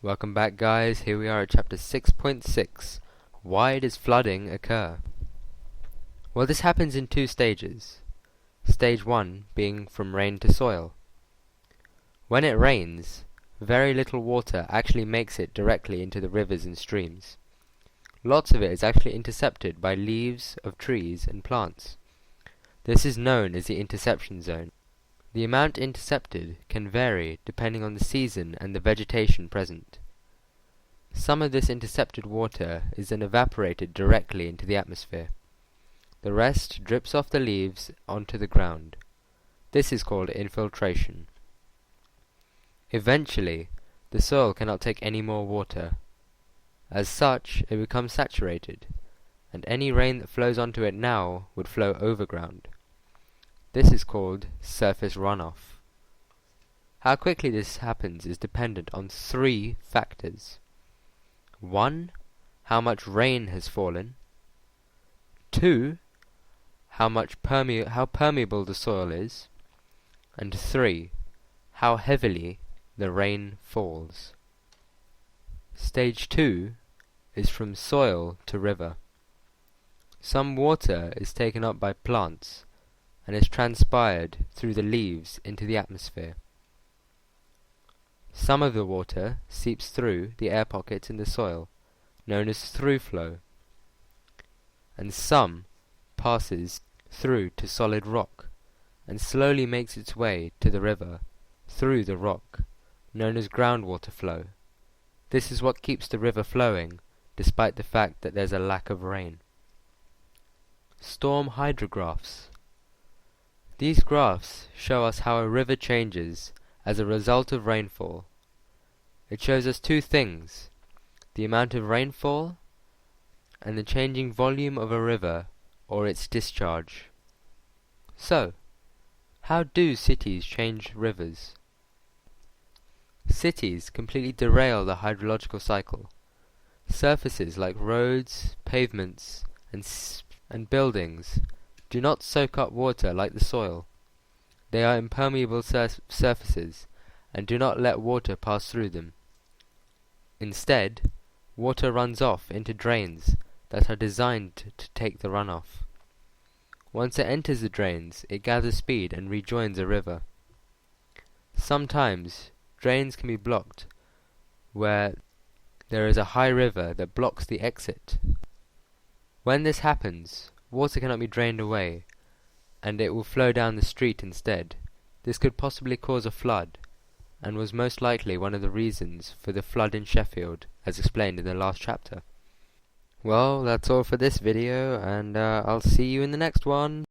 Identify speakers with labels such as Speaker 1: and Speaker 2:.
Speaker 1: Welcome back, guys. Here we are at chapter 6.6. Why does flooding occur? Well, this happens in two stages. Stage 1 being from rain to soil. When it rains, very little water actually makes it directly into the rivers and streams. Lots of it is actually intercepted by leaves of trees and plants. This is known as the interception zone. The amount intercepted can vary depending on the season and the vegetation present. Some of this intercepted water is then evaporated directly into the atmosphere. The rest drips off the leaves onto the ground. This is called infiltration. Eventually, the soil cannot take any more water. As such, it becomes saturated, and any rain that flows onto it now would flow overground. This is called surface runoff. How quickly this happens is dependent on three factors. 1. How much rain has fallen. 2. How permeable the soil is. And 3. How heavily the rain falls. Stage 2 is from soil to river. Some water is taken up by plants and is transpired through the leaves into the atmosphere. Some of the water seeps through the air pockets in the soil, known as through flow, and some passes through to solid rock and slowly makes its way to the river through the rock, known as groundwater flow. This is what keeps the river flowing, despite the fact that there's a lack of rain. Storm hydrographs. These graphs show us how a river changes as a result of rainfall. It shows us two things: the amount of rainfall and the changing volume of a river or its discharge. So, how do cities change rivers? Cities completely derail the hydrological cycle. Surfaces like roads, pavements, and buildings do not soak up water like the soil. They are impermeable surfaces and do not let water pass through them. Instead, water runs off into drains that are designed to take the runoff. Once it enters the drains, it gathers speed and rejoins a river. Sometimes, drains can be blocked where there is a high river that blocks the exit. When this happens, water cannot be drained away, and it will flow down the street instead. This could possibly cause a flood, and was most likely one of the reasons for the flood in Sheffield, as explained in the last chapter. Well, that's all for this video, and I'll see you in the next one.